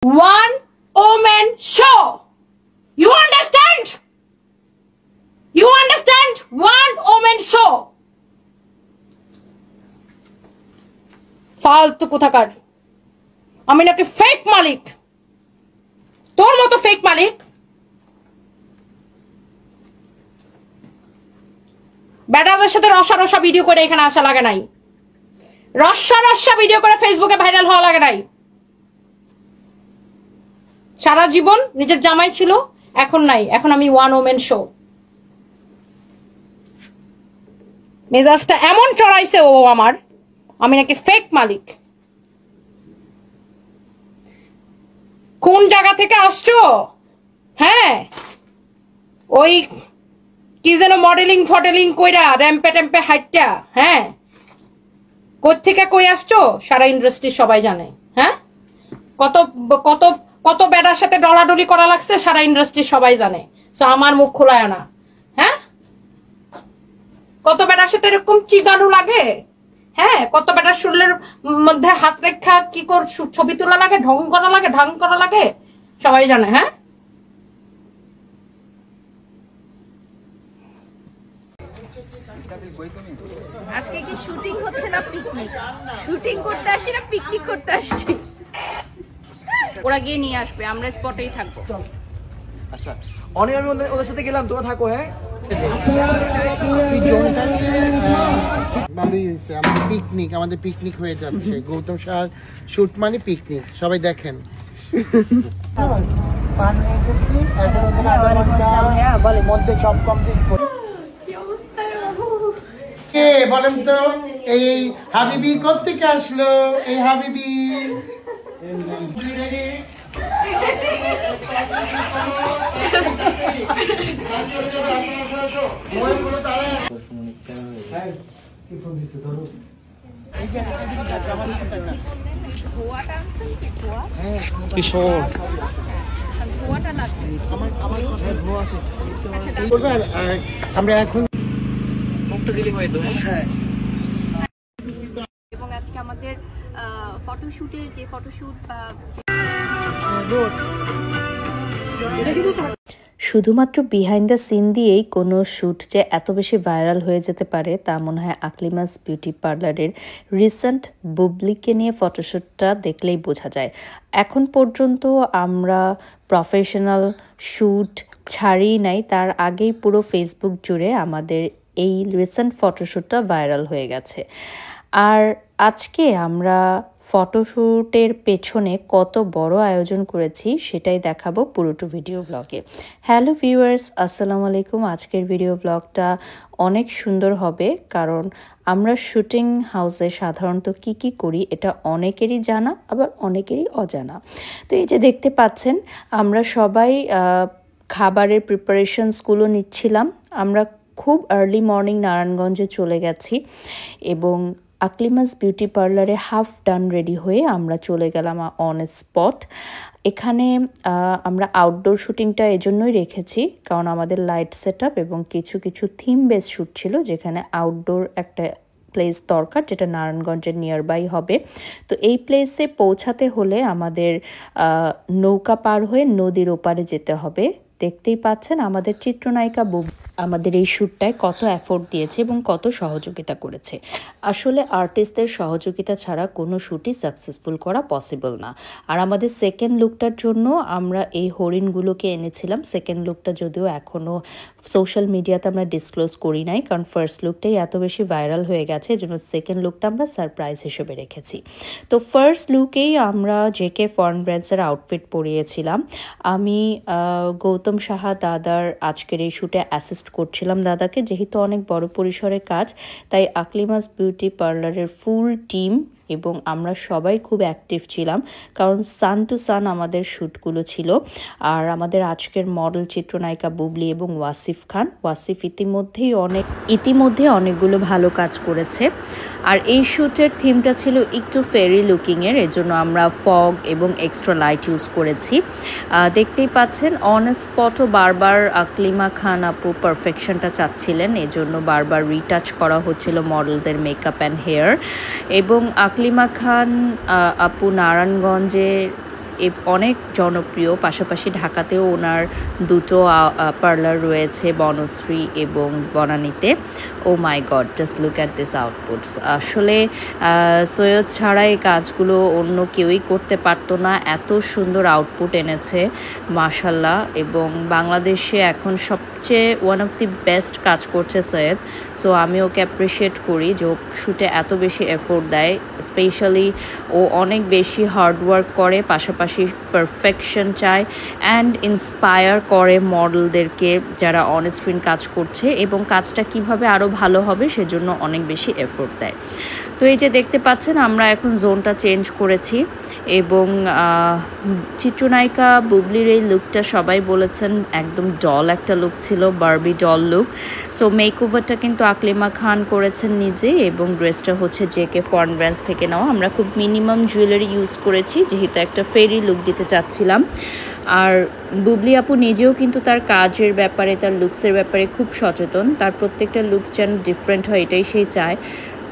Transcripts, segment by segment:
one woman show. You understand? You understand? One woman show. ফালতু কোথাকার। আমি নাকি ফেক মালিক, তোর মতো ফেক মালিক। বেটাদের সাথে রসা রসা ভিডিও করে এখানে আসা লাগে নাই, রসা রসা ভিডিও করে ফেসবুকে ভাইরাল হওয়া লাগে নাই। সারা জীবন নিজের জামাই ছিল, এখন নাই, এখন আমি ওয়ান ওমেন শো। মেজাজটা এমন চড়াইছে ও আমার, আমি নাকি ফেক মালিক। কোন জায়গা থেকে আসছো? হ্যাঁ, ওই কি যেন মডেলিং ফটেলিং কইরা র্যাম্পে ট্যাম্পে হাইটটা, হ্যাঁ, কোত্থেকে কই আসছো সারা ইন্ডাস্ট্রি সবাই জানে। হ্যাঁ, কত কত কত বেটার সাথে ডলাডলি করা লাগছে সারা ইন্ডাস্ট্রি সবাই জানে। সো আমার মুখ খোলায় না। হ্যাঁ, কত বেটার সাথে এরকম চিগানো লাগে। হ্যাঁ, কত বেটার শরীরের মধ্যে হাত রেখা কি কর ছবি তোলা লাগে, ঢং করা লাগে, ঢং করা লাগে, সবাই জানে। হ্যাঁ, আজকে কি শুটিং হচ্ছে না পিকনিক? শুটিং করতে আসছি না পিকনিক করতে আসছি? ওরা গিয়ে নিয়ে আসবে, আমরা স্পটেই থাকবো। আচ্ছা, অনেক আমি ওদের সাথে গেলাম, তোরা থাকো। হ্যাঁ, ভালোই হয়েছে। আমাদের পিকনিক হয়ে যাচ্ছে। গৌতম শাহর শুট মানে পিকনিক, সবাই দেখেন। মধ্যে সব কমপ্লিট করে কে বলেন তো? এই হাবিবি কোত্থেকে আসলো? এই হাবিবি কিশোর আমরা এখন এবং আজকে আমাদের ফটোশুটের যে ফটোশুট শুধুমাত্র বিহাইন্ড দ্য সিন দিয়েই কোনো শ্যুট যে এত বেশি ভাইরাল হয়ে যেতে পারে তা মনে হয় আকলিমাস বিউটি পার্লারের রিসেন্ট বুবলিকে নিয়ে ফটোশ্যুটটা দেখলেই বোঝা যায়। এখন পর্যন্ত আমরা প্রফেশনাল শ্যুট ছাড়িই নাই, তার আগেই পুরো ফেসবুক জুড়ে আমাদের এই রিসেন্ট ফটোশ্যুটটা ভাইরাল হয়ে গেছে। আর আজকে আমরা ফটোশ্যুটের পেছনে কত বড় আয়োজন করেছি সেটাই দেখাবো পুরোটো ভিডিও ব্লগে। হ্যালো ভিউয়ার্স, আসসালামু আলাইকুম। আজকের ভিডিও ব্লগটা অনেক সুন্দর হবে, কারণ আমরা শুটিং হাউসে সাধারণত কি করি এটা অনেকেরই জানা, আবার অনেকেরই অজানা। তো এই যে দেখতে পাচ্ছেন, আমরা সবাই খাবারের প্রিপারেশনসগুলো নিচ্ছিলাম। আমরা খুব আর্লি মর্নিং নারায়ণগঞ্জে চলে গেছি এবং আকলিমাস বিউটি পার্লারে হাফ ডান রেডি হয়ে আমরা চলে গেলাম অন স্পট। এখানে আমরা আউটডোর শুটিংটা এজন্যই রেখেছি কারণ আমাদের লাইট সেট আপ এবং কিছু থিম বেস শ্যুট ছিল, যেখানে আউটডোর একটা প্লেস দরকার যেটা নারায়ণগঞ্জের নিয়ারবাই হবে। তো এই প্লেসে পৌঁছাতে হলে আমাদের নৌকা পার হয়ে নদীর ওপারে যেতে হবে। দেখতেই পাচ্ছেন আমাদের চিত্রনায়িকা আমাদের এই শ্যুটটায় কত এফোর্ট দিয়েছে এবং কত সহযোগিতা করেছে। আসলে আর্টিস্টদের সহযোগিতা ছাড়া কোনো শ্যুটই সাকসেসফুল করা পসিবল না। আর আমাদের সেকেন্ড লুকটার জন্য আমরা এই হরিণগুলোকে এনেছিলাম। সেকেন্ড লুকটা যদিও এখনও সোশ্যাল মিডিয়াতে আমরা ডিসক্লোজ করি নাই, কারণ ফার্স্ট লুকটাই এত বেশি ভাইরাল হয়ে গেছে, এজন্য সেকেন্ড লুকটা আমরা সারপ্রাইজ হিসেবে রেখেছি। তো ফার্স্ট লুকেই আমরা জেকে ফরেন ব্র্যান্ডসের আউটফিট পরিয়েছিলাম। আমি গৌতম সাহা দাদার আজকের এই শ্যুটে অ্যাসিস্ট করছিলাম দাদাকে, যেহেতু অনেক বড় পরিসরে কাজ, তাই আকলিমাস বিউটি পার্লারের ফুল টিম এবং আমরা সবাই খুব অ্যাক্টিভ ছিলাম, কারণ সান টু সান আমাদের শ্যুটগুলো ছিল। আর আমাদের আজকের মডেল চিত্রনায়িকা বুবলি এবং ওয়াসিফ খান। ওয়াসিফ ইতিমধ্যে অনেকগুলো ভালো কাজ করেছে। আর এই শ্যুটের থিমটা ছিল একটু ফেরি লুকিংয়ের, এজন্য আমরা ফগ এবং এক্সট্রা লাইট ইউজ করেছি। দেখতেই পাচ্ছেন অন স্পটও বারবার আকলিমা খান আপু পারফেকশনটা চাচ্ছিলেন, এজন্য বারবার রিটাচ করা হচ্ছিল মডেলদের মেকআপ অ্যান্ড হেয়ার। এবং আকলিমা খান আপু নারায়ণগঞ্জে অনেক জনপ্রিয়, পাশাপাশি ঢাকাতেও ওনার দুটো পার্লার রয়েছে, বনশ্রী এবং বনানীতে। Oh my god, just look at this outputs. আসলে সৈয়দ ছাড়া এই কাজগুলো অন্য কেউই করতে পারতো না, এত সুন্দর আউটপুট এনেছে মাশাল্লাহ। এবং বাংলাদেশে এখন সবচেয়ে ওয়ান অফ দি বেস্ট কাজ করছে সৈয়দ। সো আমি ওকে অ্যাপ্রিসিয়েট করি যে ও শ্যুটে এত বেশি এফোর্ট দেয়। স্পেশালি ও অনেক বেশি হার্ডওয়ার্ক করে, পাশাপাশি পারফেকশন চায় অ্যান্ড ইন্সপায়ার করে মডেলদেরকে যারা অন স্ক্রিন কাজ করছে, এবং কাজটা কিভাবে আরও ভালো হবে সেজন্য অনেক বেশি এফোর্ট দেয়। তো এই যে দেখতে পাচ্ছেন আমরা এখন জোনটা চেঞ্জ করেছি, এবং চিত্রনায়িকা বুবলির এই লুকটা সবাই বলেছেন একদম ডল একটা লুক ছিল, বারবি ডল লুক। সো মেকওভারটা কিন্তু আকলিমা খান করেছেন নিজে, এবং ড্রেসটা হচ্ছে জেকে ফরেন ব্র্যান্ডস থেকে নেওয়া। আমরা খুব মিনিমাম জুয়েলারি ইউজ করেছি যেহেতু একটা ফেরি লুক দিতে চাচ্ছিলাম। আর বুবলি আপু নিজেও কিন্তু তার কাজের ব্যাপারে, তার লুকসের ব্যাপারে খুব সচেতন, তার প্রত্যেকটা লুকস যেন ডিফারেন্ট হয় এটাই সেই চায়।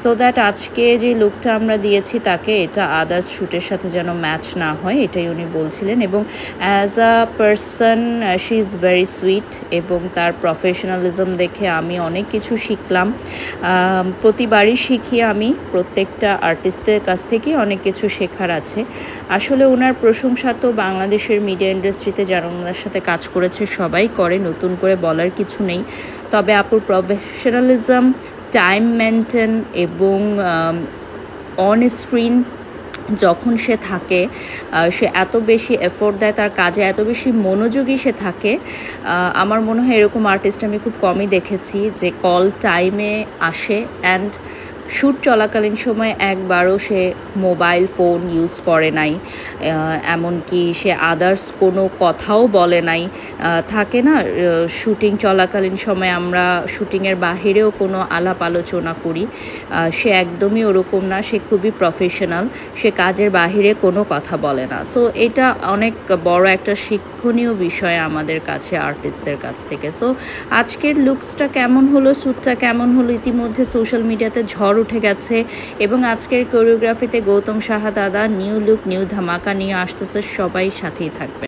সো দ্যাট আজকে যে লুকটা আমরা দিয়েছি তাকে এটা আদার্স শ্যুটের সাথে যেন ম্যাচ না হয়, এটাই উনি বলছিলেন। এবং as a person she is very sweet, এবং তার প্রফেশনালিজম দেখে আমি অনেক কিছু শিখলাম। প্রতিবারই শিখি আমি, প্রত্যেকটা আর্টিস্টের কাছ থেকে অনেক কিছু শেখার আছে। আসলে ওনার প্রশংসা তো বাংলাদেশের মিডিয়া ইন্ডাস্ট্রিতে যারা ওনার সাথে কাজ করেছে সবাই করে, নতুন করে বলার কিছু নেই। তবে আপুর প্রফেশনালিজম, টাইম মেনটেন এবং অন স্ক্রিন যখন সে থাকে সে এত বেশি এফোর্ট দেয়, তার কাজে এত বেশি মনোযোগী সে থাকে। আমার মনে হয় এরকম আর্টিস্ট আমি খুব কমই দেখেছি যে কল টাইমে আসে অ্যান্ড শ্যুট চলাকালীন সময় একবারও সে মোবাইল ফোন ইউজ করে নাই, এমনকি সে আদার্স কোনো কথাও বলে নাই। থাকে না শ্যুটিং চলাকালীন সময় আমরা শ্যুটিংয়ের বাহিরেও কোনো আলাপ আলোচনা করি, সে একদমই ওরকম না, সে খুবই প্রফেশনাল, সে কাজের বাহিরে কোনো কথা বলে না। সো এটা অনেক বড় একটা শিক্ষণীয় বিষয় আমাদের কাছে, আর্টিস্টদের কাছ থেকে। সো আজকের লুকসটা কেমন হলো, শ্যুটটা কেমন হলো, ইতিমধ্যে সোশ্যাল মিডিয়াতে ঝড় উঠে গেছে। এবং আজকের কোরিওগ্রাফিতে গৌতম সাহা দাদা নিউ লুক, নিউ ধামাকা নিয়ে আসতেছে, সবাই সাথেই থাকবে।